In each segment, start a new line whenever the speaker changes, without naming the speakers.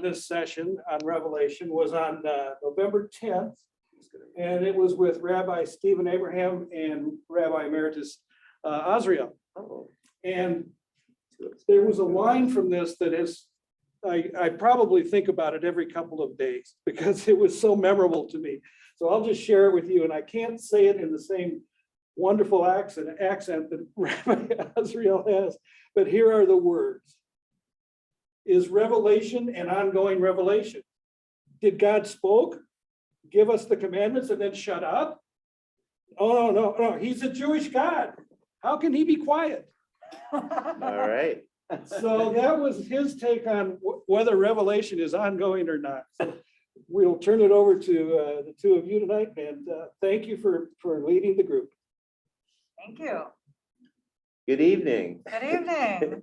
on this session on Revelation was on November 10th. And it was with Rabbi Stephen Abraham and Rabbi Emeritus Azriel. And there was a line from this that is, I probably think about it every couple of days because it was so memorable to me. So I'll just share it with you, and I can't say it in the same wonderful accent that Rabbi Azriel has, but here are the words. Is revelation an ongoing revelation? Did God spoke, give us the commandments, and then shut up? Oh, no, he's a Jewish God. How can he be quiet?
All right.
So that was his take on whether revelation is ongoing or not. So we'll turn it over to the two of you tonight, and thank you for leading the group.
Thank you.
Good evening.
Good evening.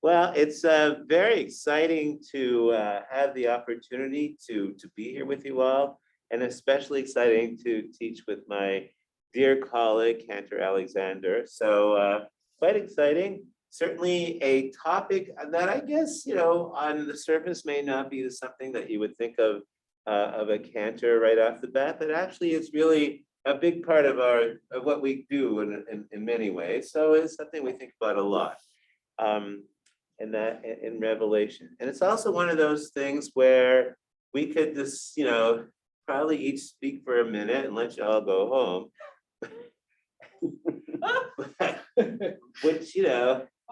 Well, it's very exciting to have the opportunity to be here with you all, and especially exciting to teach with my dear colleague, Cantor Alexander. So quite exciting. Certainly a topic that I guess, on the surface may not be something that you would think of a Cantor right off the bat, but actually it's really a big part of what we do in many ways. So it's something we think about a lot. And that in Revelation. And it's also one of those things where we could just, probably each speak for a minute and let you all go home. Which,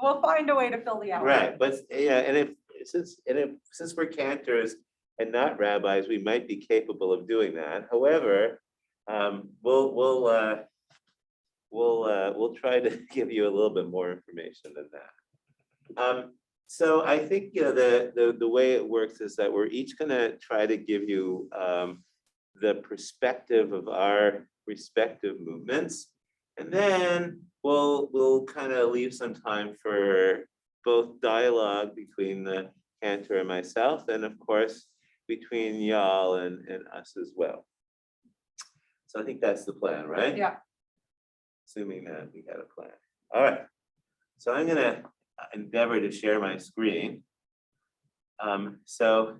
We'll find a way to fill the hour.
right, but yeah, and since we're cantors and not rabbis, we might be capable of doing that. However, we'll try to give you a little bit more information than that. So I think the way it works is that we're each going to try to give you the perspective of our respective movements, and then we'll kind of leave some time for both dialogue between the Cantor and myself, and of course between y'all and us as well. So I think that's the plan, right?
Yeah.
Assuming that we had a plan. All right. So I'm gonna endeavor to share my screen so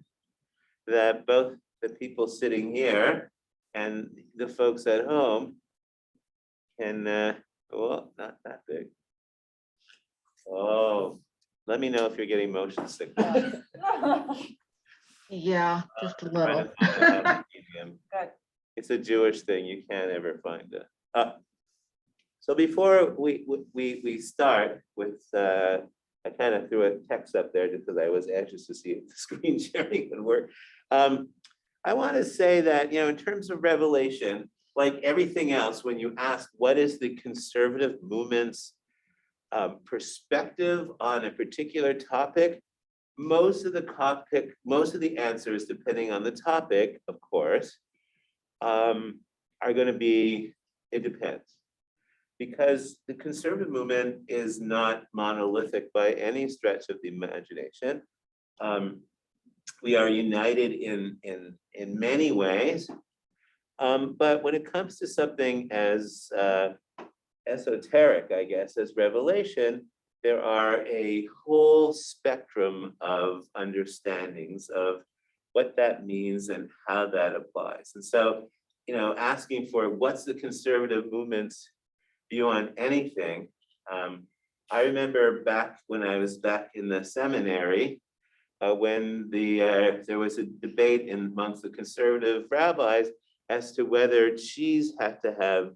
that both the people sitting here and the folks at home can, well, not that big. Oh, let me know if you're getting motion sickness.
Yeah, just a
Trying
little.
to find a happy medium.
Good.
It's a Jewish thing. You can't ever find it. So before we start with, I kind of threw a text up there just because I was anxious to see if the screen sharing would work. I want to say that, in terms of Revelation, like everything else, when you ask what is the conservative movement's perspective on a particular topic, most of the answers, depending on the topic, of course, are going to be, it depends. Because the conservative movement is not monolithic by any stretch of the imagination. We are united in many ways, but when it comes to something as esoteric, I guess, as Revelation, there are a whole spectrum of understandings of what that means and how that applies. And so, asking for what's the conservative movement's view on anything. I remember back when I was back in the seminary, when there was a debate amongst the conservative rabbis as to whether cheese had to have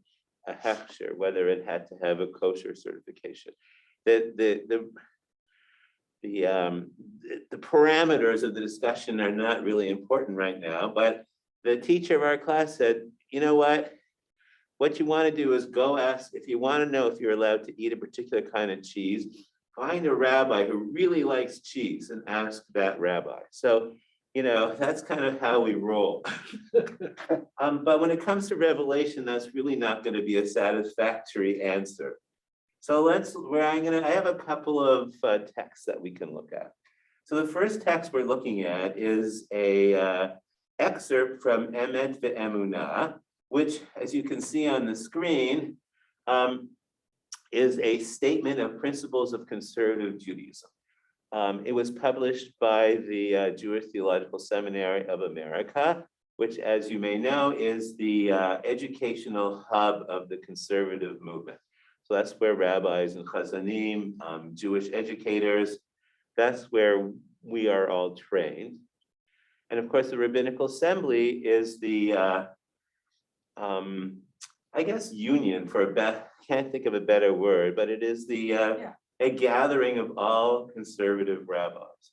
a hechsher, whether it had to have a kosher certification. The parameters of the discussion are not really important right now, but the teacher of our class said, you know what you want to do is go ask, if you want to know if you're allowed to eat a particular kind of cheese, find a rabbi who really likes cheese and ask that rabbi. So, that's kind of how we roll. But when it comes to Revelation, that's really not going to be a satisfactory answer. So I have a couple of texts that we can look at. So the first text we're looking at is a excerpt from Emmett Emunah, which, as you can see on the screen, is a statement of principles of conservative Judaism. It was published by the Jewish Theological Seminary of America, which, as you may know, is the educational hub of the conservative movement. So that's where rabbis and Hazzanim, Jewish educators, that's where we are all trained. And of course, the Rabbinical Assembly is the, I guess, union for can't think of a better word, but it is the a gathering of all conservative rabbis.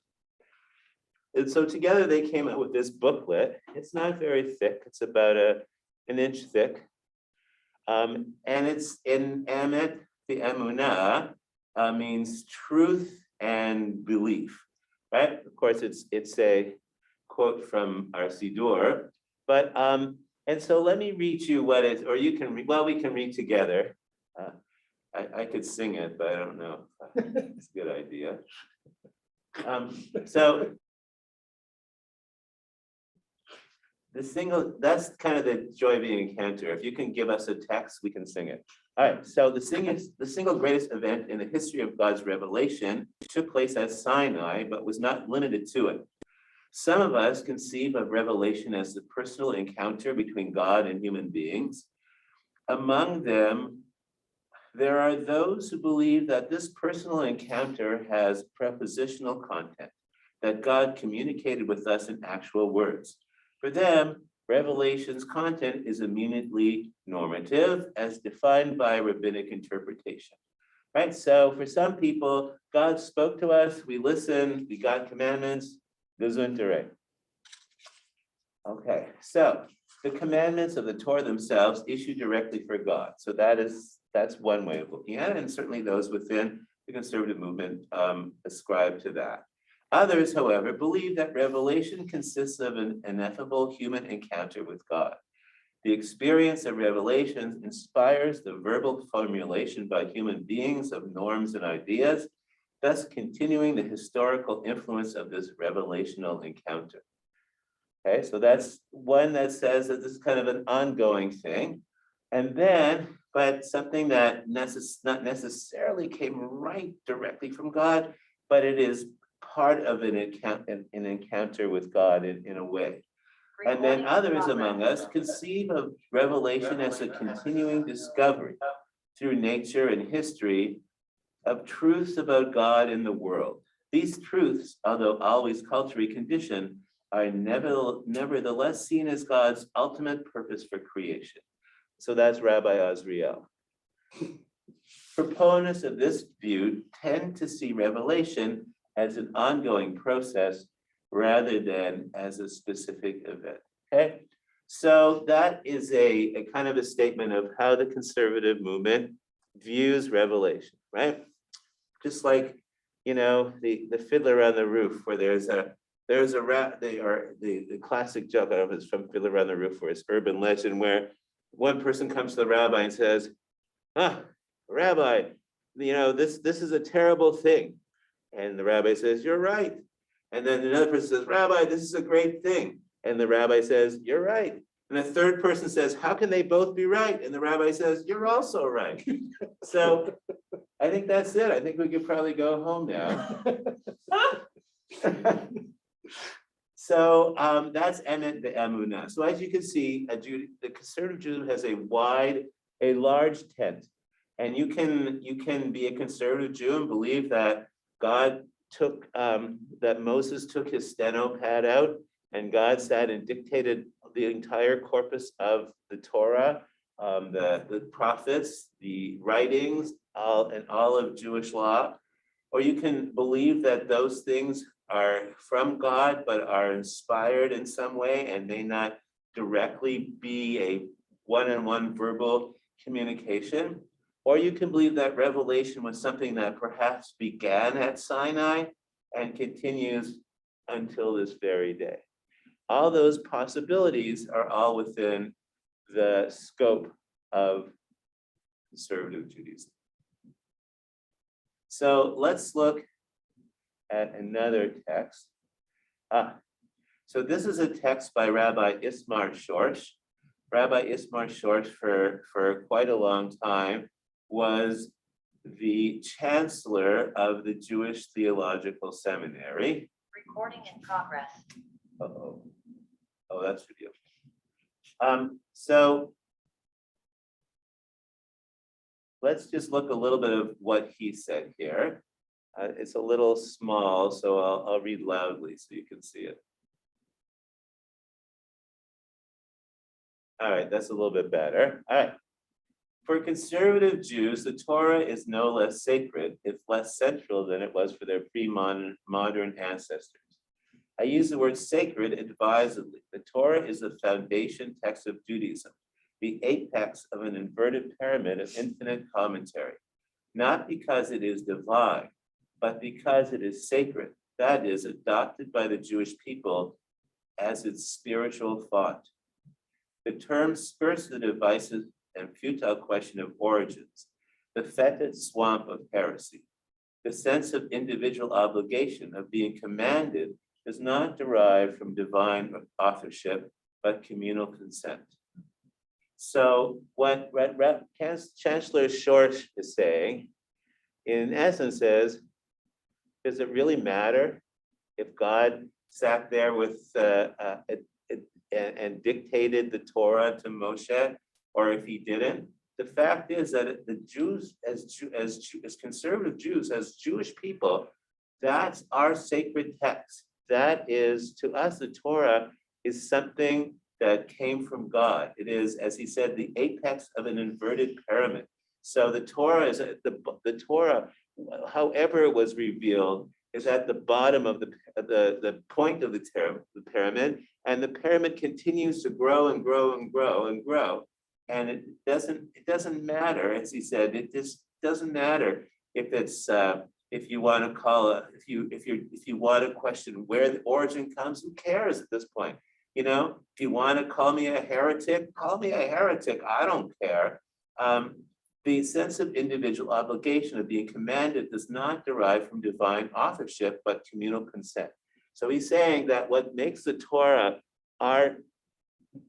And so together they came up with this booklet. It's not very thick. It's about an inch thick. And it's in Emmett Emunah, means truth and belief, right? Of course, it's a quote from our Siddur, but and so let me read you what is, or you can read, well, we can read together. I could sing it, but I don't know if it's a good idea. So that's kind of the joy of being a Cantor. If you can give us a text, we can sing it. All right, so the single greatest event in the history of God's revelation took place at Sinai, but was not limited to it. Some of us conceive of revelation as the personal encounter between God and human beings. Among them, there are those who believe that this personal encounter has prepositional content, that God communicated with us in actual words. For them, Revelation's content is immediately normative as defined by rabbinic interpretation, right? So for some people, God spoke to us, we listened, we got commandments, gesundheit. Okay, so the commandments of the Torah themselves issue directly for God. So that's one way of looking at it, and certainly those within the conservative movement ascribe to that. Others, however, believe that revelation consists of an ineffable human encounter with God. The experience of revelation inspires the verbal formulation by human beings of norms and ideas, thus continuing the historical influence of this revelational encounter. Okay, so that's one that says that this is kind of an ongoing thing. And then, but something that not necessarily came right directly from God, but it is part of an encounter with God in a way. And then others among us conceive of revelation as a continuing discovery through nature and history of truths about God and the world. These truths, although always culturally conditioned, are nevertheless seen as God's ultimate purpose for creation. So that's Rabbi Azriel. Proponents of this view tend to see revelation as an ongoing process rather than as a specific event. Okay, so that is a kind of a statement of how the conservative movement views revelation, right? Just like, you know, the Fiddler on the Roof, where there's a the classic joke, I don't know if it's from Fiddler on the Roof, where it's urban legend, where one person comes to the rabbi and says, Rabbi, you know, this is a terrible thing. And the rabbi says, you're right. And then another person says, Rabbi, this is a great thing. And the rabbi says, you're right. And the third person says, how can they both be right? And the rabbi says, you're also right. So I think that's it. I think we could probably go home now. So that's Emmett Emunah. So as you can see, the conservative Jew has a large tent. And you can be a conservative Jew and believe that God took, that Moses took his steno pad out and God sat and dictated the entire corpus of the Torah, the prophets, the writings, and all of Jewish law. Or you can believe that those things are from God, but are inspired in some way and may not directly be a one-on-one verbal communication. Or you can believe that revelation was something that perhaps began at Sinai and continues until this very day. All those possibilities are all within the scope of conservative Judaism. So let's look at another text. So this is a text by Rabbi Ismar Shorsh. Rabbi Ismar Shorsh for quite a long time was the chancellor of the Jewish Theological Seminary.
Recording in progress.
Uh-oh. Oh, that's video. So let's just look a little bit of what he said here. It's a little small, so I'll read loudly so you can see it. All right, that's a little bit better. All right. For conservative Jews, the Torah is no less sacred, if less central than it was for their pre-modern ancestors. I use the word sacred advisedly. The Torah is the foundation text of Judaism, the apex of an inverted pyramid of infinite commentary, not because it is divine, but because it is sacred, that is, adopted by the Jewish people as its spiritual font. The term skirts the divisive and futile question of origins, the fetid swamp of heresy. The sense of individual obligation of being commanded does not derive from divine authorship, but communal consent. So what Chancellor Schorsch is saying, in essence, is, does it really matter if God sat there with and dictated the Torah to Moshe, or if he didn't? The fact is that the Jews, as conservative Jews, as Jewish people, that's our sacred text. That is, to us, the Torah is something that came from God. It is, as he said, the apex of an inverted pyramid. So the Torah is the Torah, however it was revealed, is at the bottom of the point of the pyramid, and the pyramid continues to grow and grow and grow and grow. And it doesn't matter, as he said, it just doesn't matter if it's if you want to call it, if you want to question where the origin comes, who cares at this point? You know, if you want to call me a heretic, call me a heretic. I don't care. The sense of individual obligation of being commanded does not derive from divine authorship, but communal consent. So he's saying that what makes the Torah our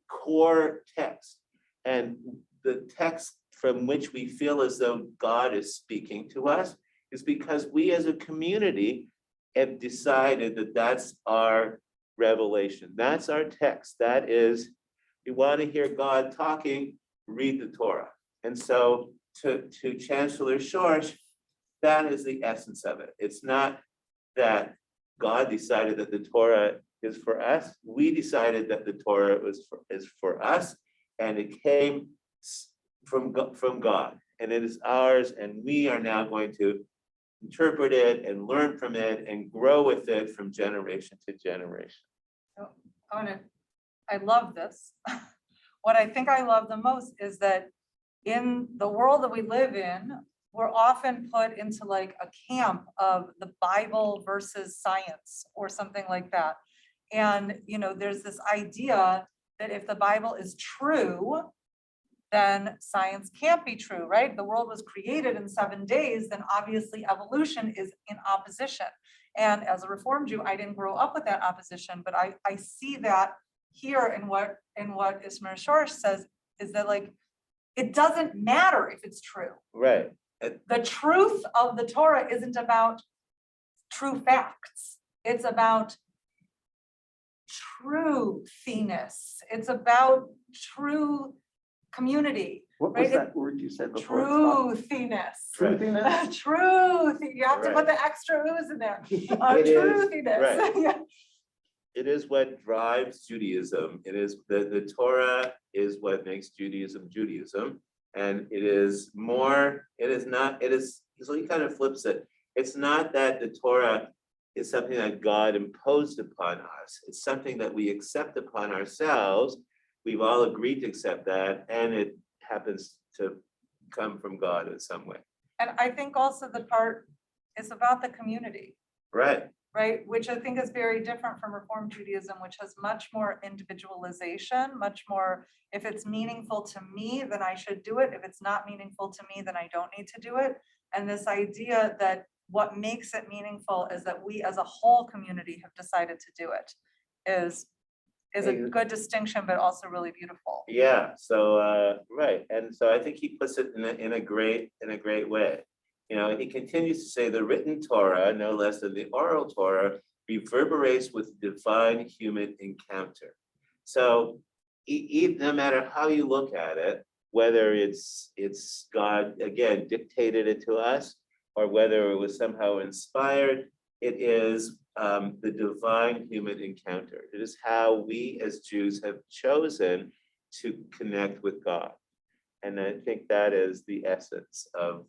core text, and the text from which we feel as though God is speaking to us, is because we as a community have decided that that's our revelation. That's our text. That is, you want to hear God talking, read the Torah. And so to Chancellor Schorsch, that is the essence of it. It's not that God decided that the Torah is for us. We decided that the Torah is for us, and it came from God, and it is ours, and we are now going to interpret it and learn from it and grow with it from generation to generation.
So I love this. What I think I love the most is that in the world that we live in, we're often put into like a camp of the Bible versus science or something like that. And, you know, there's this idea that if the Bible is true, then science can't be true, right? The world was created in 7 days, then obviously evolution is in opposition. And as a Reformed Jew, I didn't grow up with that opposition, but I see that here in what Ismail Schorsch says, is that like, it doesn't matter if it's true.
Right.
The truth of the Torah isn't about true facts. It's about truthiness. It's about true community.
What
Right,
was that word you said before?
Truthiness.
Truthiness?
Truth. You have to put
Right.
the extra ooze in there.
It is,
Truthiness.
right.
Yeah.
It is what drives Judaism. It is the Torah is what makes Judaism Judaism. And it is more, it is not, it is, so he kind of flips it. It's not that the Torah is something that God imposed upon us. It's something that we accept upon ourselves. We've all agreed to accept that, and it happens to come from God in some way.
And I think also the part is about the community.
Right.
Right, which I think is very different from Reform Judaism, which has much more individualization, much more, if it's meaningful to me, then I should do it. If it's not meaningful to me, then I don't need to do it. And this idea that what makes it meaningful is that we as a whole community have decided to do it is a good distinction, but also really beautiful.
Yeah, so right. And so I think he puts it in a great way. he continues to say the written Torah, no less than the oral Torah, reverberates with divine human encounter. So no matter how you look at it, whether it's God, again, dictated it to us, or whether it was somehow inspired, it is the divine human encounter. It is how we as Jews have chosen to connect with God. And I think that is the essence of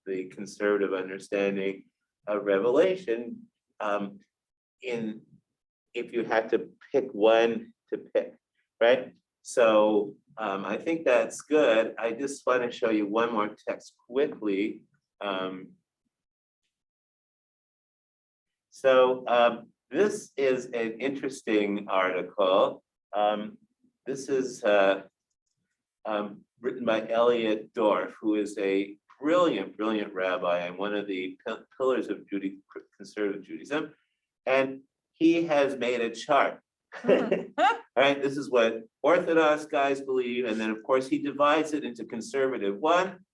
the conservative understanding of Revelation. If you had to pick one to pick, right? So I think that's good. I just want to show you one more text quickly. This is an interesting article. This is written by Elliot Dorff, who is a brilliant rabbi and one of the pillars of conservative Judaism. And he has made a chart. Right, this is what Orthodox guys believe, and then of course he divides it into conservative one,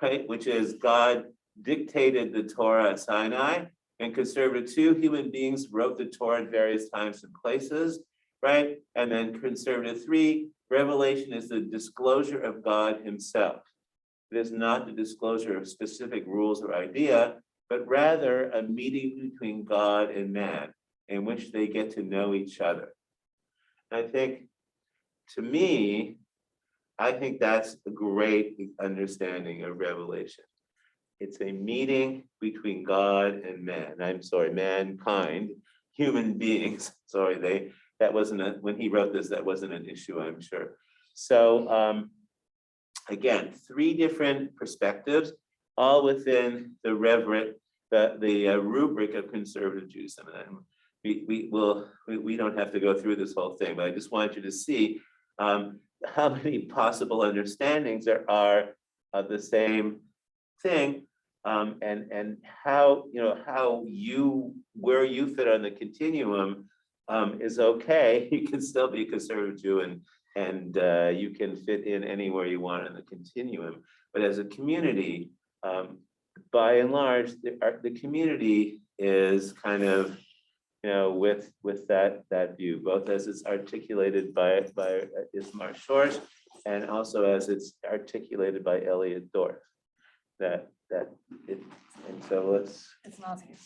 right, which is God dictated the Torah at Sinai, and conservative two, human beings wrote the Torah at various times and places, right, and then conservative three, revelation is the disclosure of God himself. It is not the disclosure of specific rules or idea, but rather a meeting between God and man in which they get to know each other. I think, to me, I think that's a great understanding of Revelation. It's a meeting between God and man. I'm sorry, mankind, human beings. Sorry, that wasn't when he wrote this, that wasn't an issue, I'm sure. So again, three different perspectives, all within the rubric of conservative Judaism. And we don't have to go through this whole thing, but I just want you to see how many possible understandings there are of the same thing, and how where you fit on the continuum is okay. You can still be a conservative Jew, and you can fit in anywhere you want in the continuum. But as a community, by and large, the community is kind of with that view, both as it's articulated by Ismar Shorsh, and also as it's articulated by Elliot Dorff. And so let's.
It's not here.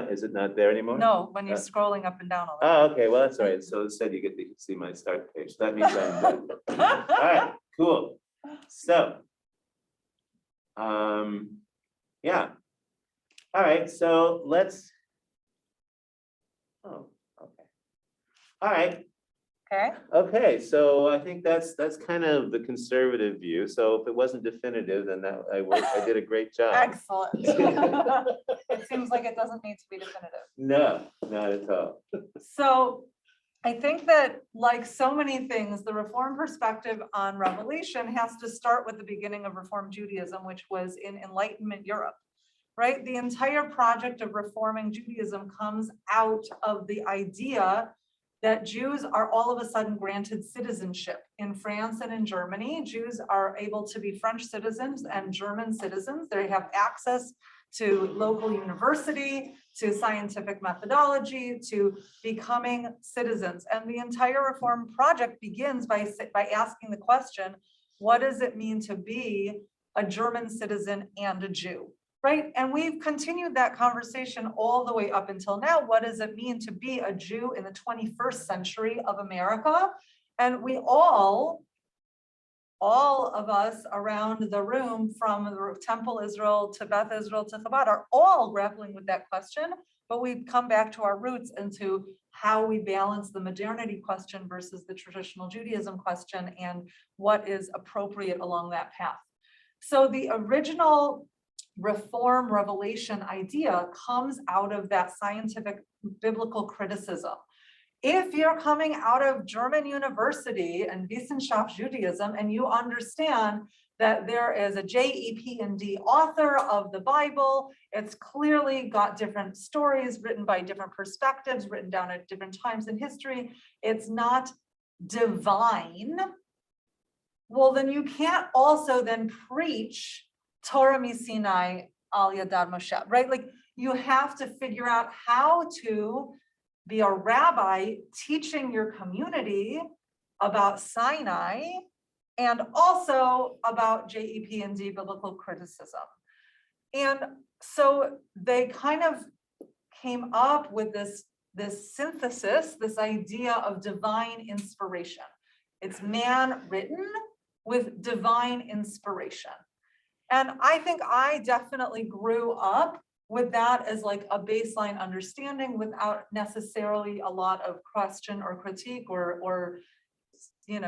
Is it not there anymore?
No, when you're scrolling up and down all
Oh, okay. Well, that's all right. So instead, you can see my start page. That means I'm done. All right. Cool. So, yeah. All right. So let's. Oh, okay. All right.
Okay.
Okay, so I think that's kind of the conservative view. So if it wasn't definitive, then I did a great job.
Excellent. It seems like it doesn't need to be definitive.
No, not at all.
So I think that, like so many things, the Reform perspective on Revelation has to start with the beginning of Reform Judaism, which was in Enlightenment Europe, right? The entire project of reforming Judaism comes out of the idea that Jews are all of a sudden granted citizenship. In France and in Germany, Jews are able to be French citizens and German citizens. They have access to local university, to scientific methodology, to becoming citizens. And the entire reform project begins by asking the question, what does it mean to be a German citizen and a Jew? Right, and we've continued that conversation all the way up until now. What does it mean to be a Jew in the 21st century of America? And we all of us around the room, from the Temple Israel to Beth Israel to Chabad, are all grappling with that question, but we've come back to our roots and to how we balance the modernity question versus the traditional Judaism question, and what is appropriate along that path. So the original Reform Revelation idea comes out of that scientific biblical criticism. If you're coming out of German university and Wissenschaft Judaism, and you understand that there is a JEP&D author of the Bible, it's clearly got different stories written by different perspectives, written down at different times in history, it's not divine, well, then you can't also then preach Torah misinai al yadad Moshe, right? Like you have to figure out how to be a rabbi teaching your community about Sinai and also about JEP&D biblical criticism. And so they kind of came up with this synthesis, this idea of divine inspiration. It's man written with divine inspiration. And I think I definitely grew up with that as like a baseline understanding without necessarily a lot of question or critique or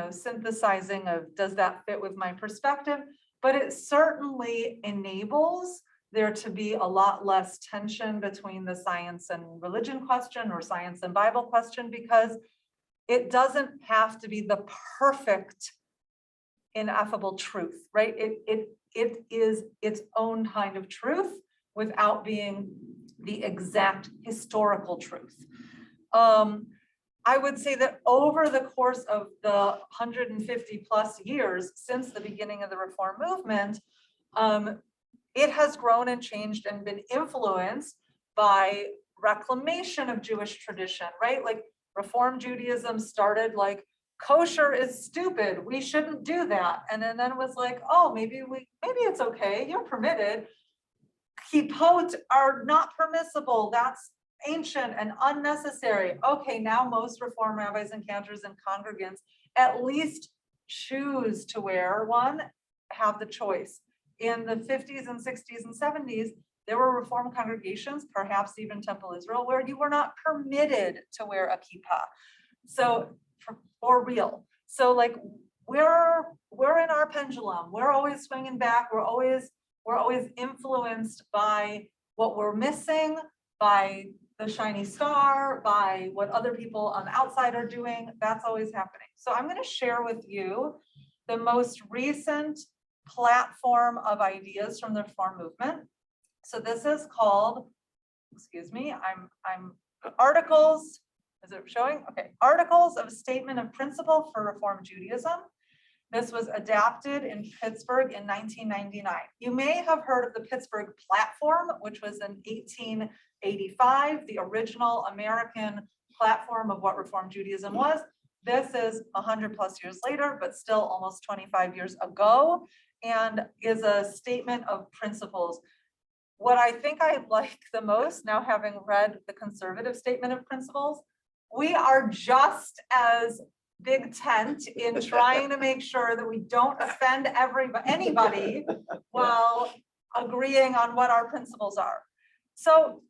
synthesizing of does that fit with my perspective, but it certainly enables there to be a lot less tension between the science and religion question or science and Bible question, because it doesn't have to be the perfect ineffable truth, right? It is its own kind of truth without being the exact historical truth. I would say that over the course of the 150 plus years since the beginning of the Reform movement, it has grown and changed and been influenced by reclamation of Jewish tradition, right? Like Reform Judaism started like kosher is stupid, we shouldn't do that. And then it was like, oh, maybe it's okay, you're permitted. Kippot are not permissible, that's ancient and unnecessary. Okay, now most Reform rabbis and cantors and congregants at least choose to wear one, have the choice. In the 50s and 60s and 70s, there were Reform congregations, perhaps even Temple Israel, where you were not permitted to wear a kippah. So for real. So like we're in our pendulum. We're always swinging back. We're always influenced by what we're missing, by the shiny star, by what other people on the outside are doing. That's always happening. So I'm going to share with you the most recent platform of ideas from the Reform movement. So this is called, excuse me, I'm articles. Is it showing? Okay, Articles of Statement of Principle for Reform Judaism. This was adapted in Pittsburgh in 1999. You may have heard of the Pittsburgh Platform, which was in 1885, the original American platform of what Reform Judaism was. This is 100 plus years later, but still almost 25 years ago, and is a statement of principles. What I think I like the most, now having read the conservative statement of principles, we are just as big tent in trying to make sure that we don't offend anybody while agreeing on what our principles are. So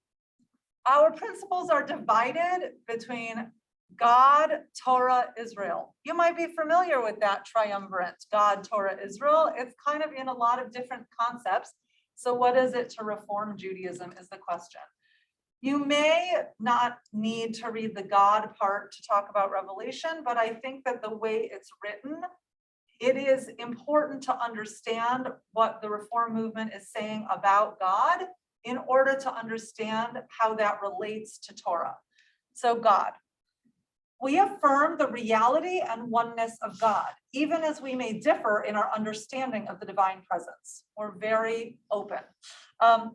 our principles are divided between God, Torah, Israel. You might be familiar with that triumvirate, God, Torah, Israel. It's kind of in a lot of different concepts. So what is it to Reform Judaism is the question. You may not need to read the God part to talk about Revelation, but I think that the way it's written, it is important to understand what the Reform movement is saying about God in order to understand how that relates to Torah. So God, we affirm the reality and oneness of God, even as we may differ in our understanding of the divine presence. We're very open.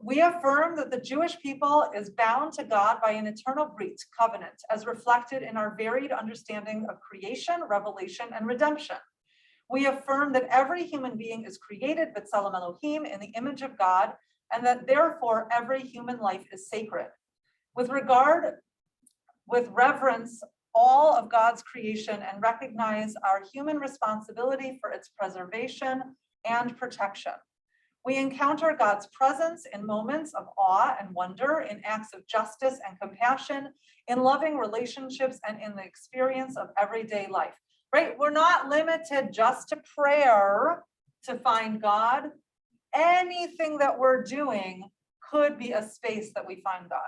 We affirm that the Jewish people is bound to God by an eternal brit, covenant, as reflected in our varied understanding of creation, revelation, and redemption. We affirm that every human being is created b'tselem Elohim, in the image of God, and that therefore every human life is sacred. With reverence, all of God's creation and recognize our human responsibility for its preservation and protection. We encounter God's presence in moments of awe and wonder, in acts of justice and compassion, in loving relationships, and in the experience of everyday life, right? We're not limited just to prayer to find God. Anything that we're doing could be a space that we find God.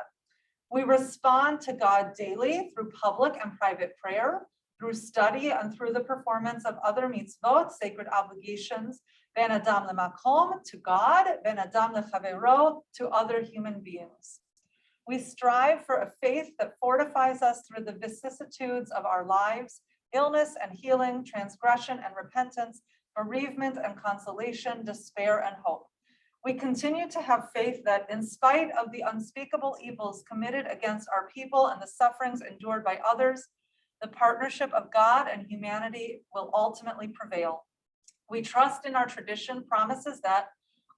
We respond to God daily through public and private prayer, through study, and through the performance of other mitzvot, sacred obligations, ben adam lemakom, to God, ben adam lechavero, to other human beings. We strive for a faith that fortifies us through the vicissitudes of our lives, illness and healing, transgression and repentance, bereavement and consolation, despair and hope. We continue to have faith that in spite of the unspeakable evils committed against our people and the sufferings endured by others, the partnership of God and humanity will ultimately prevail. We trust in our tradition promises that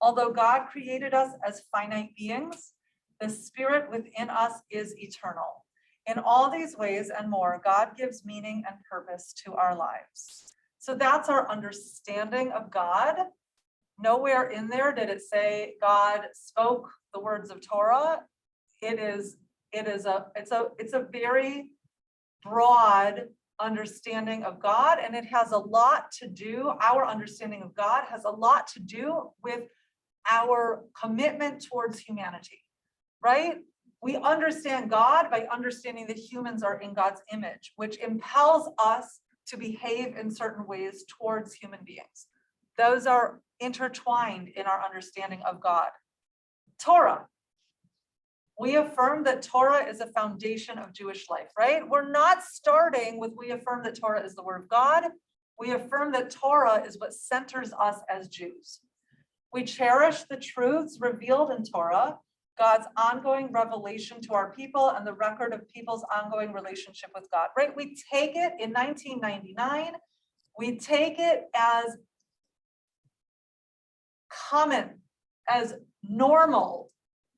although God created us as finite beings, the spirit within us is eternal. In all these ways and more, God gives meaning and purpose to our lives. So that's our understanding of God. Nowhere in there did it say God spoke the words of Torah. It's a very broad understanding of God, and it has a lot to do, our understanding of God has a lot to do with our commitment towards humanity, right? We understand God by understanding that humans are in God's image, which impels us to behave in certain ways towards human beings. Those are intertwined in our understanding of God. Torah. We affirm that Torah is a foundation of Jewish life, right? We're not starting with we affirm that Torah is the word of God. We affirm that Torah is what centers us as Jews. We cherish the truths revealed in Torah, God's ongoing revelation to our people and the record of people's ongoing relationship with God, right? We take it in 1999, we take it as common, as normal,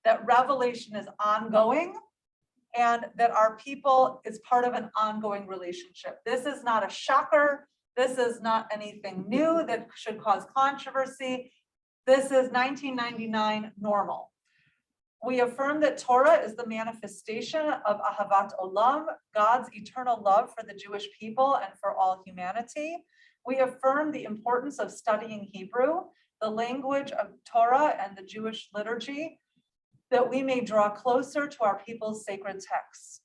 that revelation is ongoing and that our people is part of an ongoing relationship. This is not a shocker. This is not anything new that should cause controversy. This is 1999 normal. We affirm that Torah is the manifestation of Ahavat Olam, God's eternal love for the Jewish people and for all humanity. We affirm the importance of studying Hebrew, the language of Torah and the Jewish liturgy, that we may draw closer to our people's sacred texts.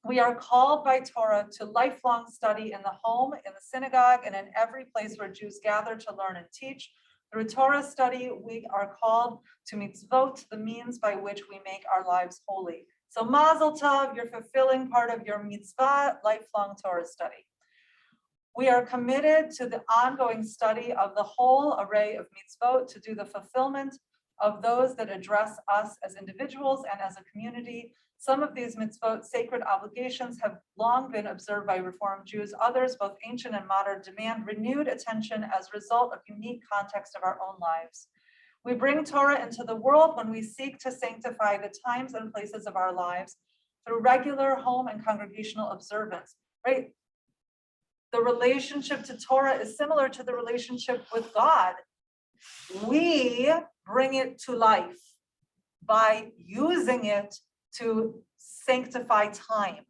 We are called by Torah to lifelong study in the home, in the synagogue, and in every place where Jews gather to learn and teach. Through Torah study, we are called to mitzvot, the means by which we make our lives holy. So Mazel Tov, you're fulfilling part of your mitzvah, lifelong Torah study. We are committed to the ongoing study of the whole array of mitzvot to do the fulfillment of those that address us as individuals and as a community. Some of these mitzvot, sacred obligations, have long been observed by Reform Jews. Others, both ancient and modern, demand renewed attention as a result of unique context of our own lives. We bring Torah into the world when we seek to sanctify the times and places of our lives through regular home and congregational observance, right? The relationship to Torah is similar to the relationship with God. We bring it to life by using it to sanctify time.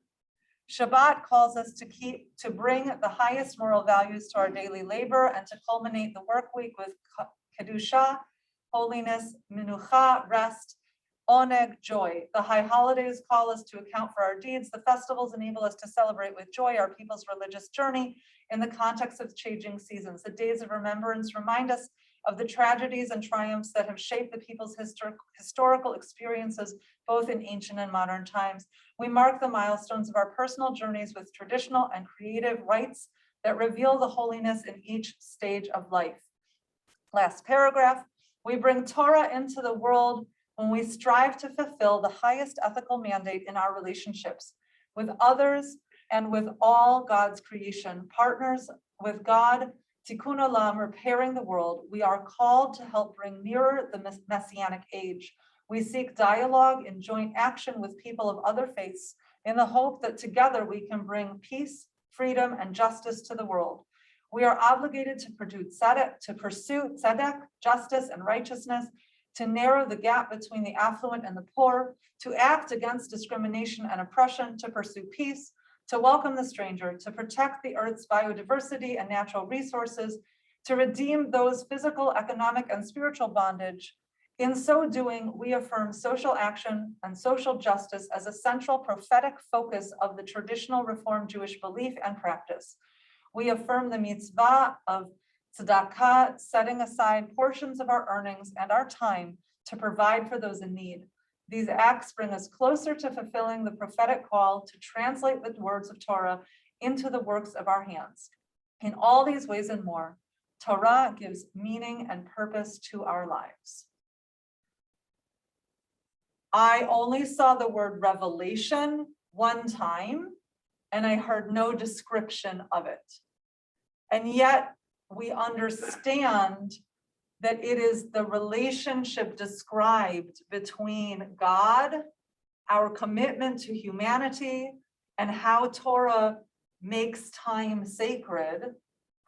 Shabbat calls us to bring the highest moral values to our daily labor and to culminate the work week with kedusha, holiness, menucha, rest, oneg, joy. The high holidays call us to account for our deeds. The festivals enable us to celebrate with joy our people's religious journey in the context of changing seasons. The days of remembrance remind us of the tragedies and triumphs that have shaped the people's historical experiences, both in ancient and modern times. We mark the milestones of our personal journeys with traditional and creative rites that reveal the holiness in each stage of life. Last paragraph, we bring Torah into the world when we strive to fulfill the highest ethical mandate in our relationships with others and with all God's creation, partners with God, Tikkun Olam, repairing the world. We are called to help bring nearer the Messianic age. We seek dialogue and joint action with people of other faiths in the hope that together we can bring peace, freedom, and justice to the world. We are obligated to pursue tzedek, justice, and righteousness, to narrow the gap between the affluent and the poor, to act against discrimination and oppression, to pursue peace, to welcome the stranger, to protect the earth's biodiversity and natural resources, to redeem those physical, economic, and spiritual bondage. In so doing, we affirm social action and social justice as a central prophetic focus of the traditional Reform Jewish belief and practice. We affirm the mitzvah of tzedakah, setting aside portions of our earnings and our time to provide for those in need. These acts bring us closer to fulfilling the prophetic call to translate the words of Torah into the works of our hands. In all these ways and more, Torah gives meaning and purpose to our lives. I only saw the word revelation one time, and I heard no description of it. And yet we understand that it is the relationship described between God, our commitment to humanity, and how Torah makes time sacred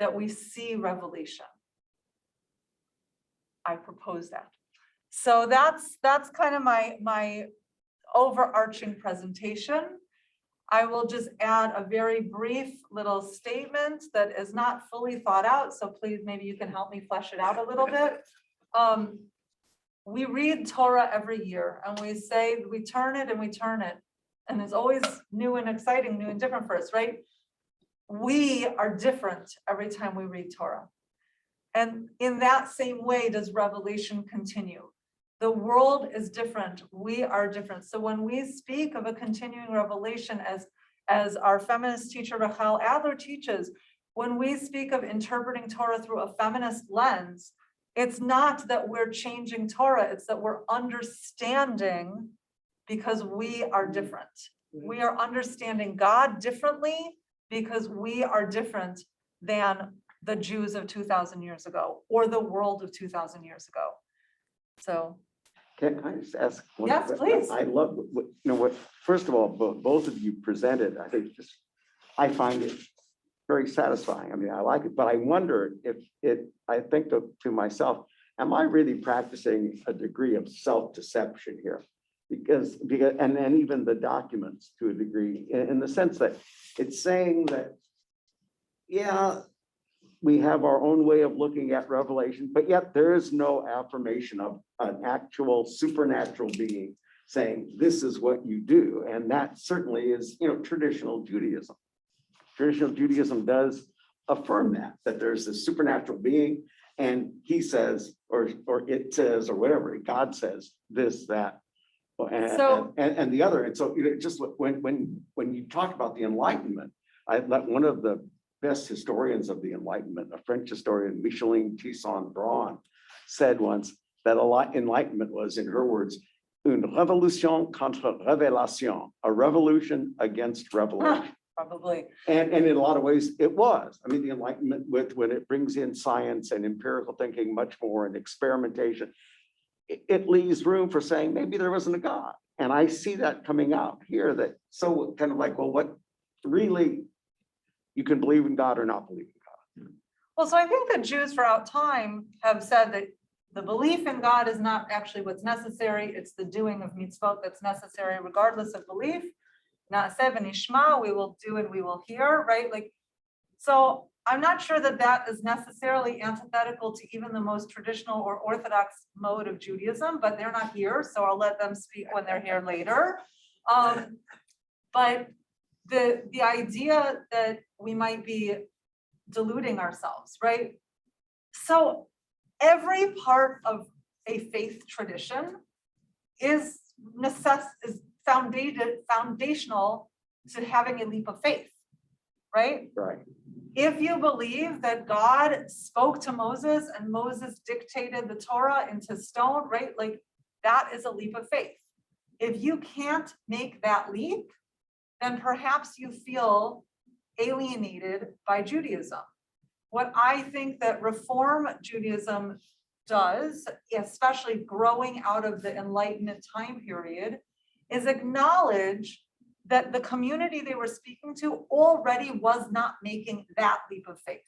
that we see revelation. I propose that. So that's kind of my overarching presentation. I will just add a very brief little statement that is not fully thought out. So please, maybe you can help me flesh it out a little bit. We read Torah every year and we say, we turn it and we turn it. And it's always new and exciting, new and different for us, right? We are different every time we read Torah. And in that same way does Revelation continue. The world is different. We are different. So when we speak of a continuing revelation, as our feminist teacher Rachel Adler teaches, when we speak of interpreting Torah through a feminist lens, it's not that we're changing Torah, it's that we're understanding because we are different. We are understanding God differently because we are different than the Jews of 2,000 years ago or the world of 2,000 years ago. So.
Can I just ask?
Yes, please.
I love what, first of all, both of you presented, I think I find it very satisfying. I mean, I like it, but I wonder I think to myself, am I really practicing a degree of self-deception here? Because, and then even the documents to a degree, in the sense that it's saying that, yeah, we have our own way of looking at Revelation, but yet there is no affirmation of an actual supernatural being saying, this is what you do. And that certainly is, traditional Judaism. Traditional Judaism does affirm that there's this supernatural being, and he says, or it says, or whatever, God says this, that, and the other. And so, just when you talk about the Enlightenment, I let one of the best historians of the Enlightenment, a French historian, Micheline Tisson-Braun, said once that Enlightenment was, in her words, une révolution contre révélation, a revolution against revelation.
Probably.
And in a lot of ways, it was. I mean, the Enlightenment, when it brings in science and empirical thinking much more and experimentation, it leaves room for saying maybe there wasn't a God. And I see that coming out here, that so kind of like, well, what really, you can believe in God or not believe in God.
Well, so I think that Jews throughout time have said that the belief in God is not actually what's necessary. It's the doing of mitzvot that's necessary, regardless of belief. Na'aseh v'nishma, we will do and we will hear, right? Like, so I'm not sure that that is necessarily antithetical to even the most traditional or orthodox mode of Judaism, but they're not here, so I'll let them speak when they're here later. But the idea that we might be deluding ourselves, right? So every part of a faith tradition is foundational to having a leap of faith, right?
Right.
If you believe that God spoke to Moses and Moses dictated the Torah into stone, right? Like, that is a leap of faith. If you can't make that leap, then perhaps you feel alienated by Judaism. What I think that Reform Judaism does, especially growing out of the Enlightenment time period, is acknowledge that the community they were speaking to already was not making that leap of faith.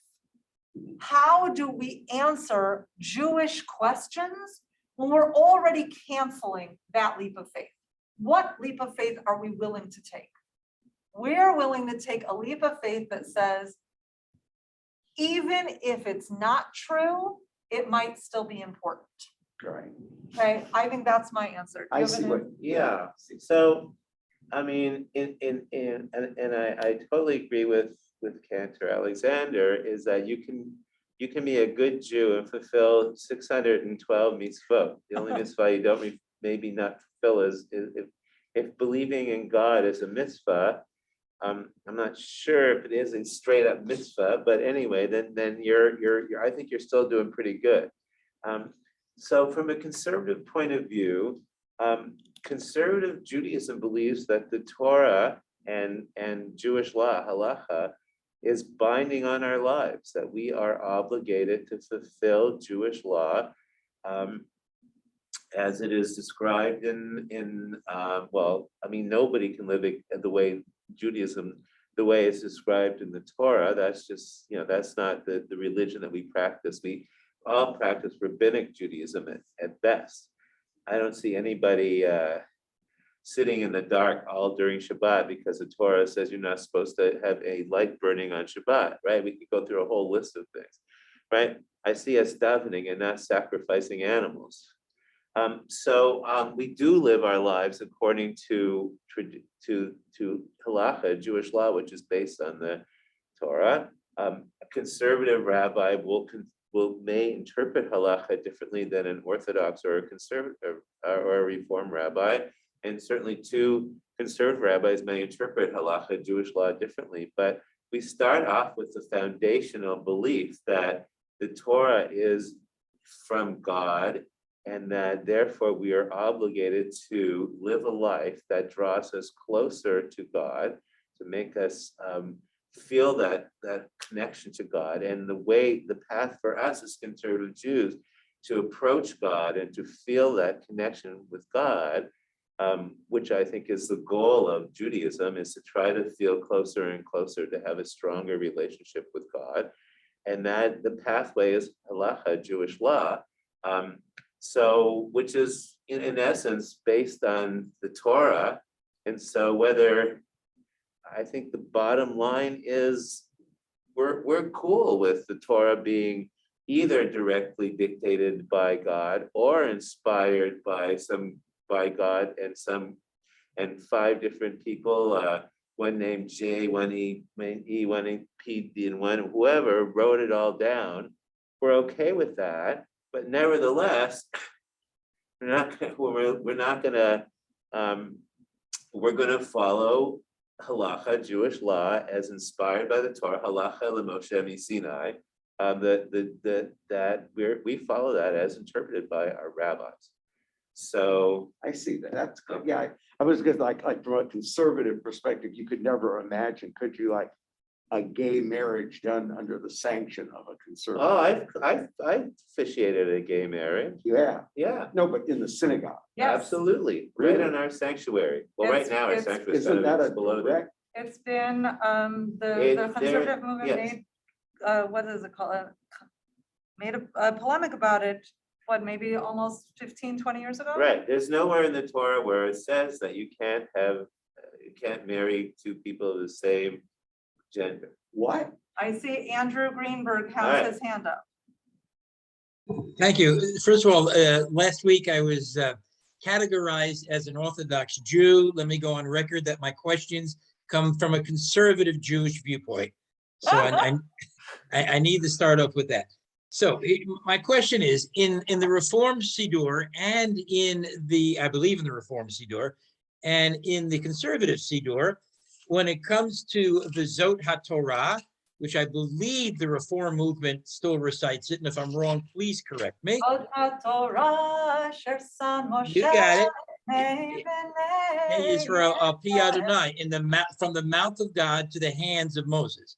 How do we answer Jewish questions when we're already canceling that leap of faith? What leap of faith are we willing to take? We're willing to take a leap of faith that says, even if it's not true, it might still be important.
Right.
Okay, I think that's my answer.
I see what.
Yeah, so, I mean, and I totally agree with Cantor Alexander, is that you can be a good Jew and fulfill 612 mitzvot. The only mitzvah you don't maybe not fulfill is if believing in God is a mitzvah. I'm not sure if it is a straight up mitzvah, but anyway, then you're I think you're still doing pretty good. So from a conservative point of view, Conservative Judaism believes that the Torah and Jewish law, halacha, is binding on our lives, that we are obligated to fulfill Jewish law as it is described well, I mean, nobody can live it the way Judaism, the way it's described in the Torah. That's just, that's not the religion that we practice. We all practice rabbinic Judaism at best. I don't see anybody sitting in the dark all during Shabbat because the Torah says you're not supposed to have a light burning on Shabbat, right? We could go through a whole list of things, right? I see us davening and not sacrificing animals. So we do live our lives according to halacha, Jewish law, which is based on the Torah. A conservative rabbi may interpret halacha differently than an Orthodox or a conservative or a Reform rabbi. And certainly two conservative rabbis may interpret halacha, Jewish law, differently. But we start off with the foundational belief that the Torah is from God, and that therefore we are obligated to live a life that draws us closer to God, to make us feel that connection to God. And the path for us as conservative Jews to approach God and to feel that connection with God, which I think is the goal of Judaism, is to try to feel closer and closer, to have a stronger relationship with God. And that the pathway is halacha, Jewish law. So, which is in essence based on the Torah. And so I think the bottom line is we're cool with the Torah being either directly dictated by God or inspired by God and five different people, one named J, one E, one P, D, and one whoever wrote it all down. We're okay with that, but nevertheless, we're gonna follow halacha, Jewish law, as inspired by the Torah, halacha leMoshe miSinai. That we follow that as interpreted by our rabbis. So
I see that. That's good. Yeah, I was good. Like from a conservative perspective, you could never imagine, could you, like a gay marriage done under the sanction of a conservative?
I've officiated a gay marriage.
Yeah.
Yeah,
No, but in the synagogue.
Yes,
absolutely,
Really?
right in our sanctuary. Well, right
It's-
now our
it's-
sanctuary is
Isn't that a
below the.
direct?
it's been, the
There-
conservative movement
yes.
made, what is it called? Made a polemic about it, what, maybe almost 15, 20 years ago?
Right, there's nowhere in the Torah where it says that you can't marry two people of the same gender.
What?
I see Andrew Greenberg
All right.
has his hand up.
Thank you. First of all, last week I was categorized as an Orthodox Jew. Let me go on record that my questions come from a conservative Jewish viewpoint. So I need to start off with that. So my question is, in the Reform Siddur and I believe in the Reform Siddur and in the Conservative Siddur, when it comes to the Zot HaTorah, which I believe the Reform movement still recites it, and if I'm wrong, please correct me.
You got
Hey, Israel, Pi Adonai, from the mouth of God to the hands of Moses,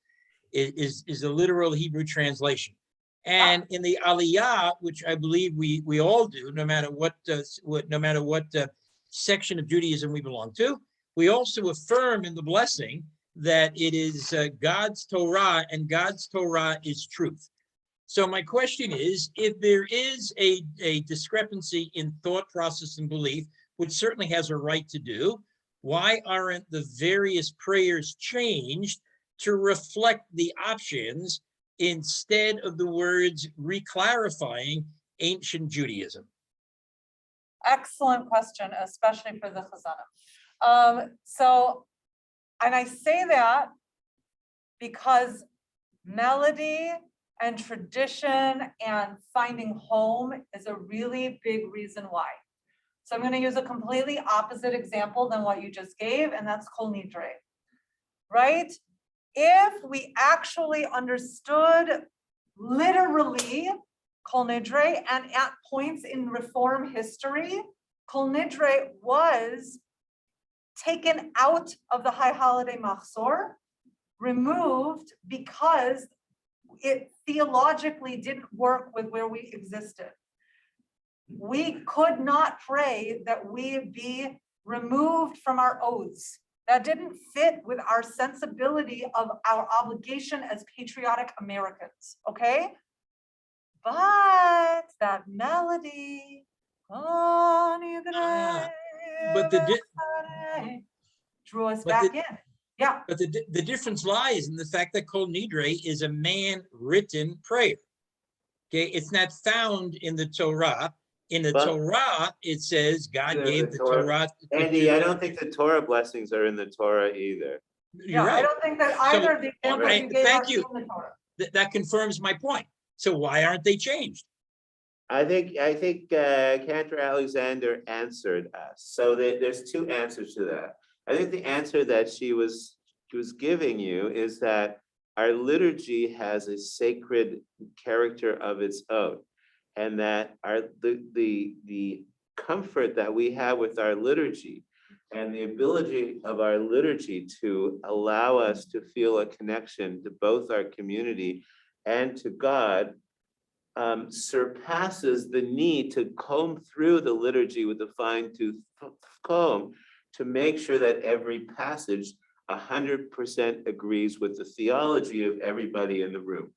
is a literal Hebrew translation. And in the Aliyah, which I believe we all do, no matter what section of Judaism we belong to, we also affirm in the blessing that it is God's Torah, and God's Torah is truth. So my question is, if there is a discrepancy in thought process and belief, which certainly has a right to do, why aren't the various prayers changed to reflect the options instead of the words reclarifying ancient Judaism?
Excellent question, especially for the Hazzan. And I say that because melody and tradition and finding home is a really big reason why. So I'm going to use a completely opposite example than what you just gave, and that's Kol Nidre, right? If we actually understood literally Kol Nidre, and at points in Reform history, Kol Nidre was taken out of the high holiday machzor, removed because it theologically didn't work with where we existed. We could not pray that we be removed from our oaths. That didn't fit with our sensibility of our obligation as patriotic Americans, okay? But that melody,
but
drew us
but
back
the-
in. Yeah,
But the difference lies in the fact that Kol Nidre is a man-written prayer. Okay, it's not found in the Torah. In the
But-
Torah, it says God
There's
gave
a
the
Torah.
Torah.
Andy, I don't think the Torah blessings are in the Torah either.
You're
I
right.
don't think that either of the examples
right,
you gave
thank
us
you.
in the Torah.
That confirms my point. So why aren't they changed?
I think Cantor Alexander answered us. So there's two answers to that. I think the answer that she was giving you is that our liturgy has a sacred character of its own, and that the comfort that we have with our liturgy and the ability of our liturgy to allow us to feel a connection to both our community and to God surpasses the need to comb through the liturgy with a fine-tooth comb to make sure that every passage 100% agrees with the theology of everybody in the room.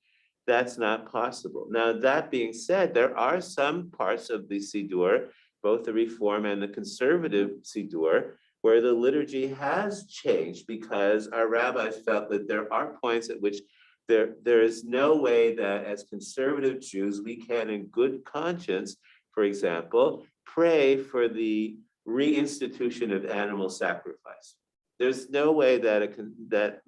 That's not possible. Now, that being said, there are some parts of the Siddur, both the Reform and the Conservative Siddur, where the liturgy has changed because our rabbis felt that there are points at which there is no way that as conservative Jews, we can in good conscience, for example, pray for the reinstitution of animal sacrifice. There's no way that that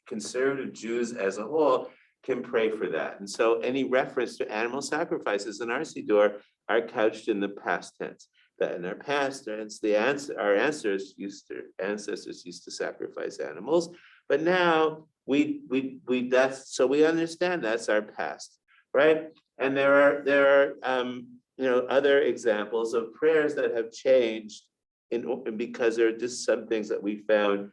conservative Jews as a whole can pray for that. And so any reference to animal sacrifices in our Siddur are couched in the past tense. That in our past tense, our ancestors used to sacrifice animals, but now we understand that's our past, right? And there are other examples of prayers that have changed because there are just some things that we found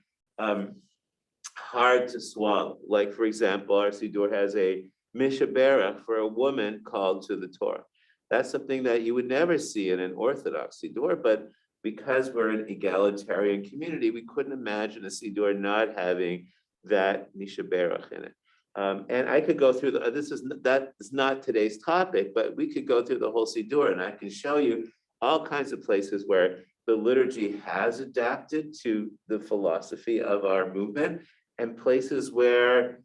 hard to swallow. Like, for example, our Siddur has a mishabera for a woman called to the Torah. That's something that you would never see in an Orthodox Siddur, but because we're an egalitarian community, we couldn't imagine a Siddur not having that mishaberach in it. And I could go through that is not today's topic, but we could go through the whole Siddur and I can show you all kinds of places where the liturgy has adapted to the philosophy of our movement, and places where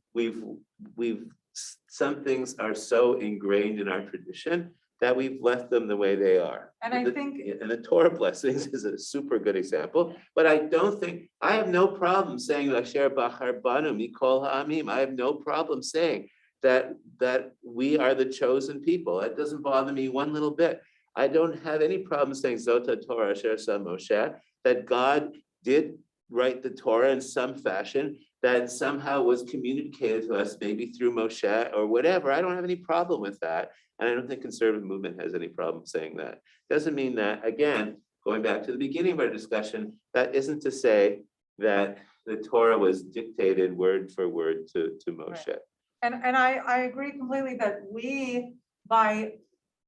some things are so ingrained in our tradition that we've left them the way they are.
And I think,
And the Torah blessings is a super good example, but I have no problem saying Asher Bachar Banu Mikol Ha'amim. I have no problem saying that we are the chosen people. It doesn't bother me one little bit. I don't have any problem saying Zota Torah Asher Sa Moshe, that God did write the Torah in some fashion that somehow was communicated to us, maybe through Moshe or whatever. I don't have any problem with that. And I don't think conservative movement has any problem saying that. Doesn't mean that, again, going back to the beginning of our discussion, that isn't to say that the Torah was dictated word for word to Moshe.
Right. And I agree completely that by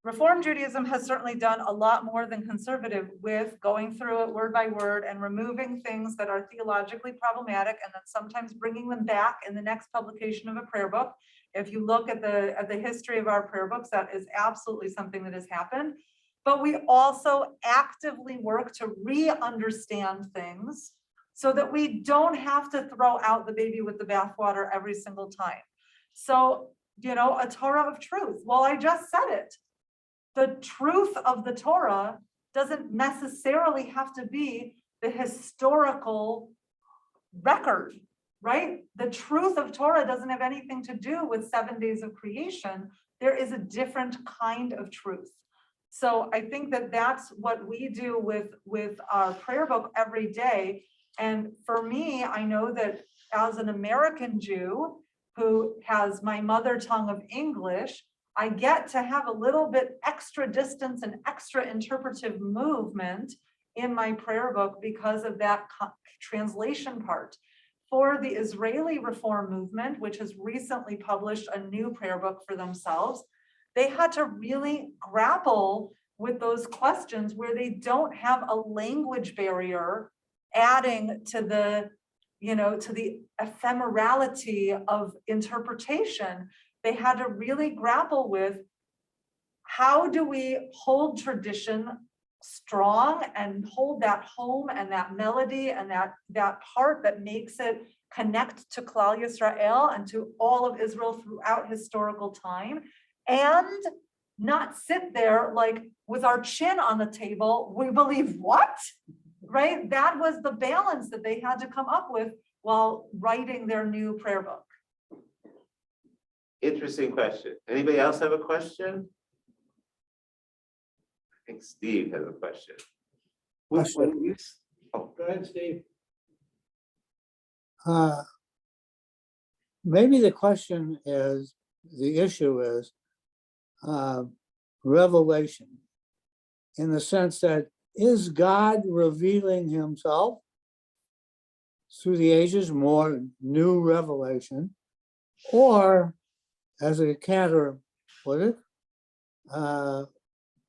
Reform Judaism has certainly done a lot more than conservative with going through it word by word and removing things that are theologically problematic and then sometimes bringing them back in the next publication of a prayer book. If you look at the history of our prayer books, that is absolutely something that has happened. But we also actively work to re-understand things so that we don't have to throw out the baby with the bathwater every single time. So, a Torah of truth. Well, I just said it. The truth of the Torah doesn't necessarily have to be the historical record, right? The truth of Torah doesn't have anything to do with 7 days of creation. There is a different kind of truth. So I think that that's what we do with our prayer book every day. And for me, I know that as an American Jew who has my mother tongue of English, I get to have a little bit extra distance and extra interpretive movement in my prayer book because of that translation part. For the Israeli Reform Movement, which has recently published a new prayer book for themselves, they had to really grapple with those questions where they don't have a language barrier adding to the, to the ephemerality of interpretation. They had to really grapple with, how do we hold tradition strong and hold that home and that melody and that part that makes it connect to Klal Yisrael and to all of Israel throughout historical time, and not sit there like with our chin on the table, we believe what? Right? That was the balance that they had to come up with while writing their new prayer book.
Interesting question. Anybody else have a question? I think Steve has a question.
When you,
Go ahead, Steve.
Maybe the question is, the issue is revelation, in the sense that, is God revealing himself through the ages, more new revelation, or, as a Cantor put it,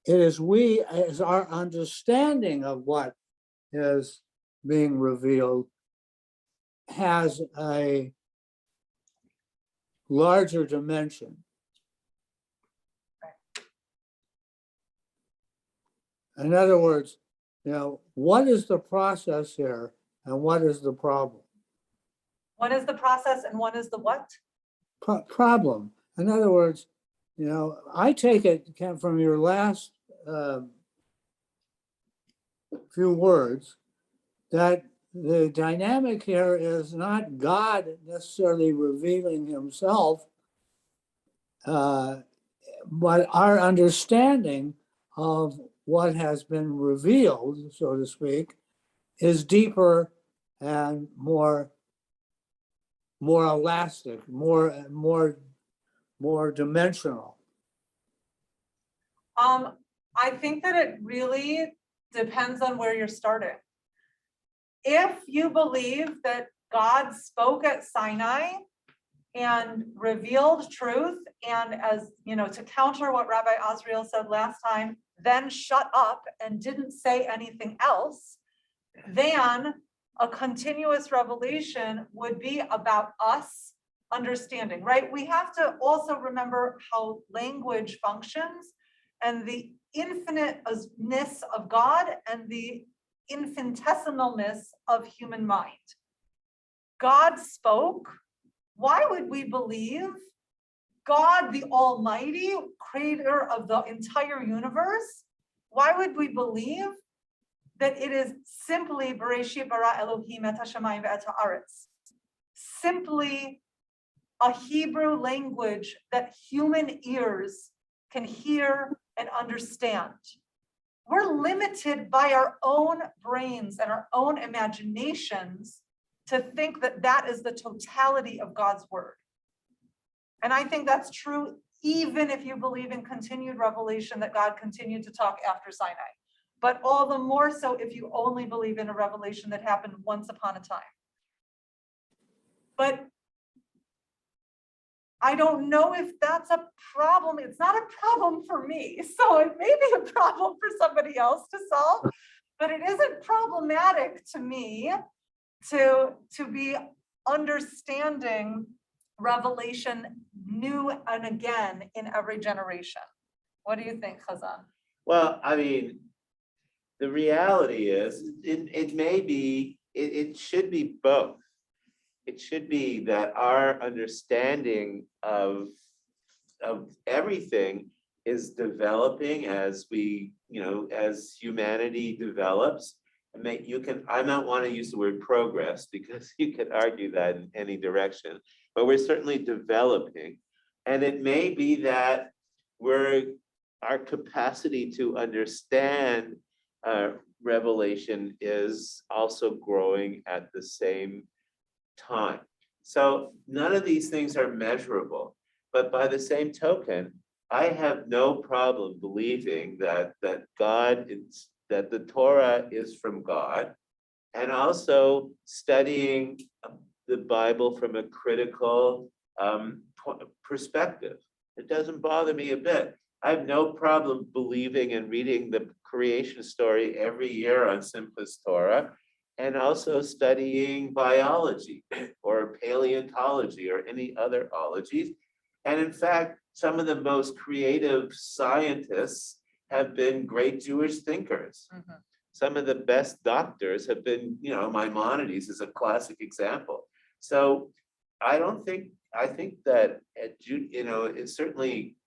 it is we, as our understanding of what is being revealed has a larger dimension. In other words, what is the process here and what is the problem?
What is the process and what is the what?
Problem. In other words, I take it, Ken, from your last few words, that the dynamic here is not God necessarily revealing himself, but our understanding of what has been revealed, so to speak, is deeper and more elastic, more dimensional.
I think that it really depends on where you're starting. If you believe that God spoke at Sinai and revealed truth, and as to counter what Rabbi Azriel said last time, then shut up and didn't say anything else, then a continuous revelation would be about us understanding, right? We have to also remember how language functions and the infiniteness of God and the infinitesimalness of human mind. God spoke. Why would we believe God, the Almighty, creator of the entire universe? Why would we believe that it is simply Bereshit bara Elohim et hashamayim ve'et haaretz, simply a Hebrew language that human ears can hear and understand? We're limited by our own brains and our own imaginations to think that that is the totality of God's word. And I think that's true even if you believe in continued revelation, that God continued to talk after Sinai. But all the more so if you only believe in a revelation that happened once upon a time. But I don't know if that's a problem. It's not a problem for me. So it may be a problem for somebody else to solve, but it isn't problematic to me to be understanding revelation new and again in every generation. What do you think, Hazzan?
Well, I mean, the reality is, it should be both. It should be that our understanding of everything is developing as we, as humanity develops. I don't want to use the word progress because you could argue that in any direction, but we're certainly developing. And it may be that our capacity to understand revelation is also growing at the same time. So none of these things are measurable, but by the same token, I have no problem believing that that the Torah is from God, and also studying the Bible from a critical perspective. It doesn't bother me a bit. I have no problem believing and reading the creation story every year on Simchas Torah, and also studying biology or paleontology or any other ologies. And in fact, some of the most creative scientists have been great Jewish thinkers.
Mhm.
Some of the best doctors have been, Maimonides is a classic example. So I think that it's certainly,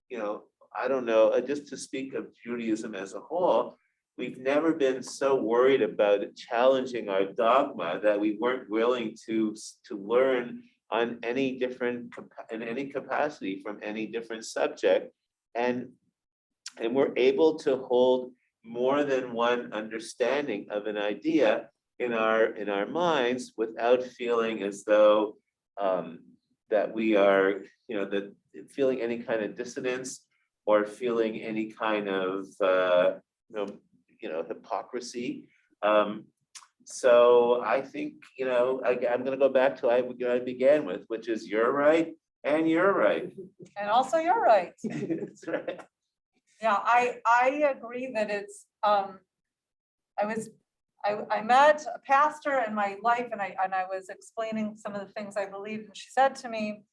I don't know, just to speak of Judaism as a whole, we've never been so worried about challenging our dogma that we weren't willing to learn on in any capacity from any different subject. And we're able to hold more than one understanding of an idea in our minds without feeling as though that we are, that feeling any kind of dissonance or feeling any kind of hypocrisy. So I think, I'm going to go back to what I began with, which is you're right and you're right.
And also you're right.
That's right.
Yeah, I agree that it's, I met a pastor in my life and I was explaining some of the things I believed, and she said to me,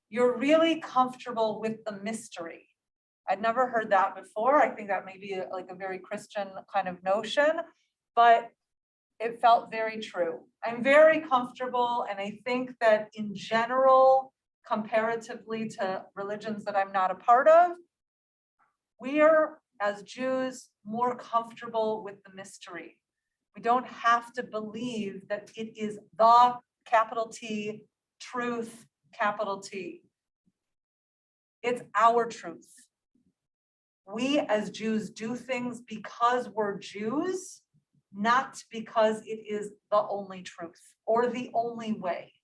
"You're really comfortable with the mystery." I'd never heard that before. I think that may be like a very Christian kind of notion, but it felt very true. I'm very comfortable, and I think that in general, comparatively to religions that I'm not a part of, we are, as Jews, more comfortable with the mystery. We don't have to believe that it is the capital T truth, capital T. It's our truth. We as Jews do things because we're Jews, not because it is the only truth or the only way.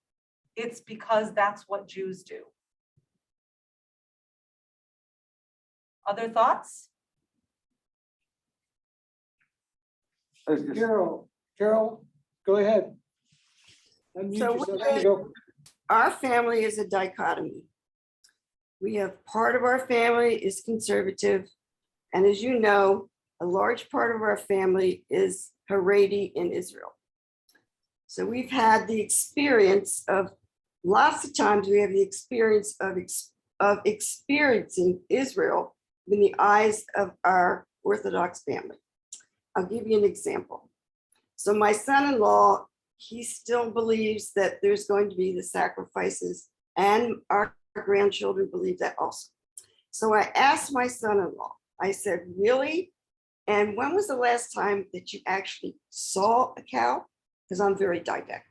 It's because that's what Jews do. Other thoughts?
Carol, go ahead. Unmute
So
yourself.
we-
There you go.
Our family is a dichotomy. We have part of our family is conservative. And as you know, a large part of our family is Haredi in Israel. So we've had the experience of, lots of times we have the experience of experiencing Israel in the eyes of our Orthodox family. I'll give you an example. So my son-in-law, he still believes that there's going to be the sacrifices, and our grandchildren believe that also. So I asked my son-in-law, I said, really? And when was the last time that you actually saw a cow? Because I'm very didactic.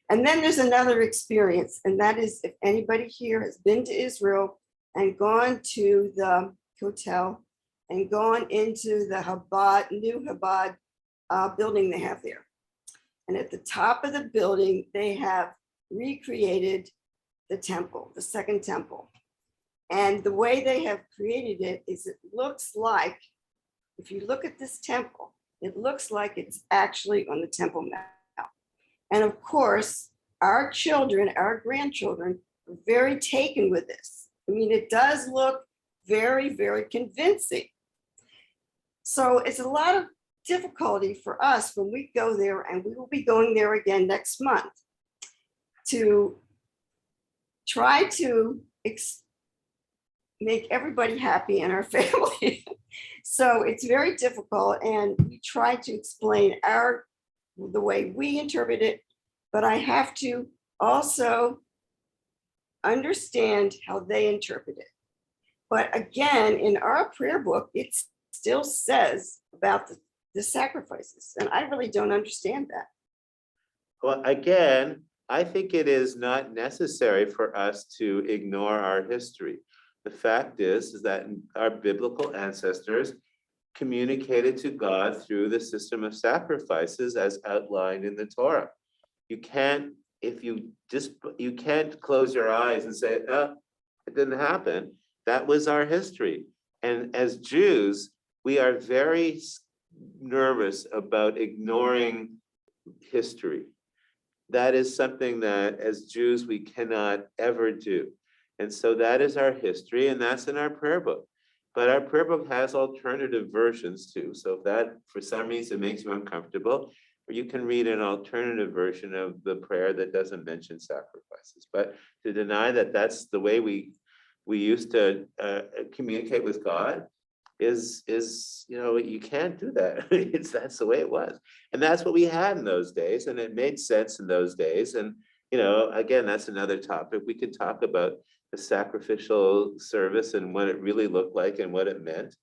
And then there's another experience, and that is if anybody here has been to Israel and gone to the hotel and gone into the Chabad, new Chabad building they have there. And at the top of the building, they have recreated the temple, the second temple. And the way they have created it is it looks like, if you look at this temple, it looks like it's actually on the Temple Mount. And of course, our children, our grandchildren are very taken with this. I mean, it does look very, very convincing. So it's a lot of difficulty for us when we go there, and we will be going there again next month, to try to make everybody happy in our family. So it's very difficult, and we try to explain the way we interpret it, but I have to also understand how they interpret it. But again, in our prayer book, it still says about the sacrifices, and I really don't understand that.
Well, again, I think it is not necessary for us to ignore our history. The fact is that our biblical ancestors communicated to God through the system of sacrifices as outlined in the Torah. You can't close your eyes and say, oh, it didn't happen. That was our history. And as Jews, we are very nervous about ignoring history. That is something that as Jews, we cannot ever do. And so that is our history, and that's in our prayer book. But our prayer book has alternative versions too. So if that, for some reason, makes you uncomfortable, or you can read an alternative version of the prayer that doesn't mention sacrifices. But to deny that that's the way we used to communicate with God is you can't do that. That's the way it was. And that's what we had in those days. And it made sense in those days. And, again, that's another topic. We could talk about the sacrificial service and what it really looked like and what it meant.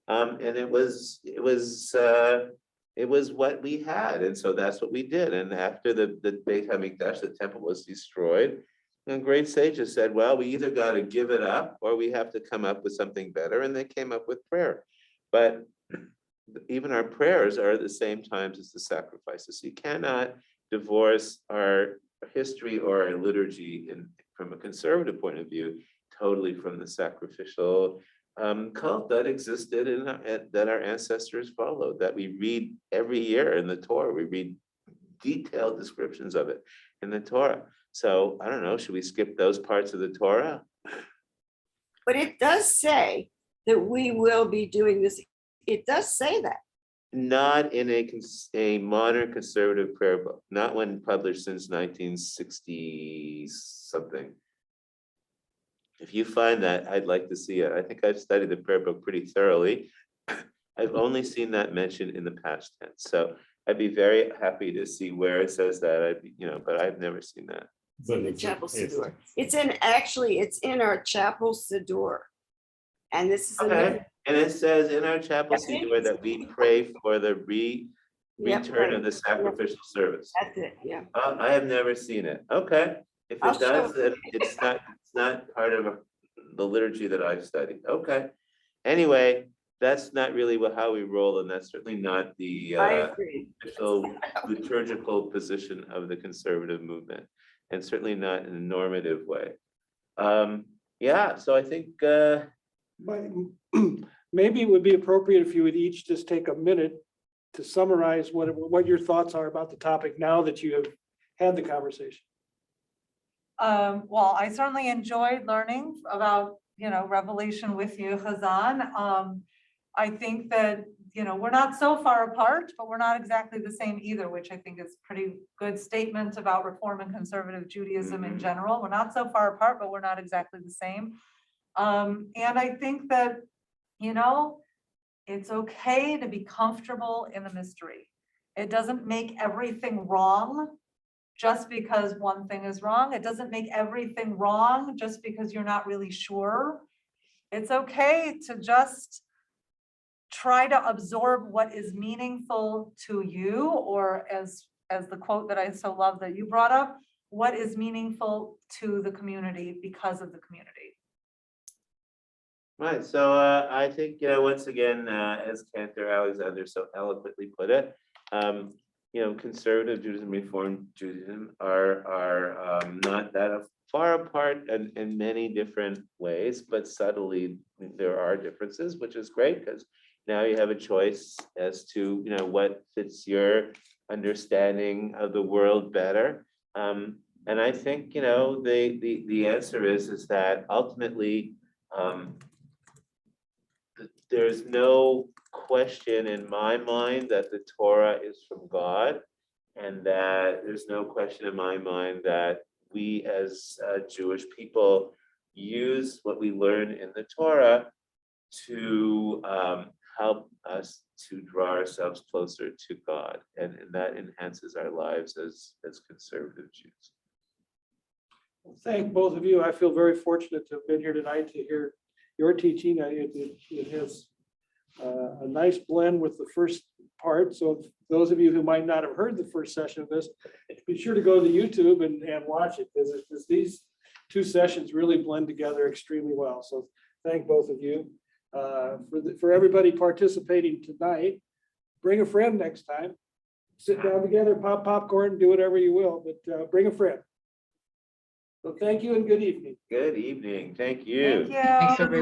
And it was what we had. And so that's what we did. And after the Beit HaMikdash, the temple was destroyed. And great sages said, well, we either got to give it up or we have to come up with something better. And they came up with prayer. But even our prayers are at the same times as the sacrifices. You cannot divorce our history or our liturgy from a conservative point of view, totally from the sacrificial cult that existed and that our ancestors followed, that we read every year in the Torah. We read detailed descriptions of it in the Torah. So I don't know, should we skip those parts of the Torah?
But it does say that we will be doing this. It does say that.
Not in a modern conservative prayer book, not one published since 1960 something. If you find that, I'd like to see it. I think I've studied the prayer book pretty thoroughly. I've only seen that mentioned in the past tense. So I'd be very happy to see where it says that. But I've never seen that.
It's in the chapel siddur. It's in our chapel siddur. And this is
Okay. And it says in our chapel
That's it.
siddur that we pray for the
Yep,
return
right.
of the sacrificial service.
That's it, yeah.
I have never seen it. Okay. If
I'll
it does,
show-
then it's not part of the liturgy that I've studied. Okay. Anyway, that's not really how we roll, and that's certainly not the
I agree.
official liturgical position of the conservative movement, and certainly not in a normative way. Yeah, so I think
Maybe it would be appropriate if you would each just take a minute to summarize what your thoughts are about the topic now that you have had the conversation.
Well, I certainly enjoyed learning about, Revelation with you, Hazzan. I think that, we're not so far apart, but we're not exactly the same either, which I think is pretty good statement about Reform and conservative Judaism in general. We're not so far apart, but we're not exactly the same. And I think that, it's okay to be comfortable in the mystery. It doesn't make everything wrong just because one thing is wrong. It doesn't make everything wrong just because you're not really sure. It's okay to just try to absorb what is meaningful to you, or as the quote that I so love that you brought up, what is meaningful to the community because of the community.
right. So I think once again, as Cantor Alexander so eloquently put it, conservative Judaism, Reformed Judaism are not that far apart in many different ways, but subtly there are differences, which is great because now you have a choice as to what fits your understanding of the world better. And I think the answer is that ultimately there's no question in my mind that the Torah is from God, and that there's no question in my mind that we as Jewish people use what we learn in the Torah to help us to draw ourselves closer to God, and that enhances our lives as conservative Jews.
Thank both of you. I feel very fortunate to have been here tonight to hear your teaching. It has a nice blend with the first part. So those of you who might not have heard the first session of this, be sure to go to YouTube and watch it, because these two sessions really blend together extremely well. So thank both of you. For everybody participating tonight, bring a friend next time. Sit down together, pop popcorn, do whatever you will, but bring a friend. So thank you and good evening.
Good evening. Thank you.
Thank you.
Thanks, everyone.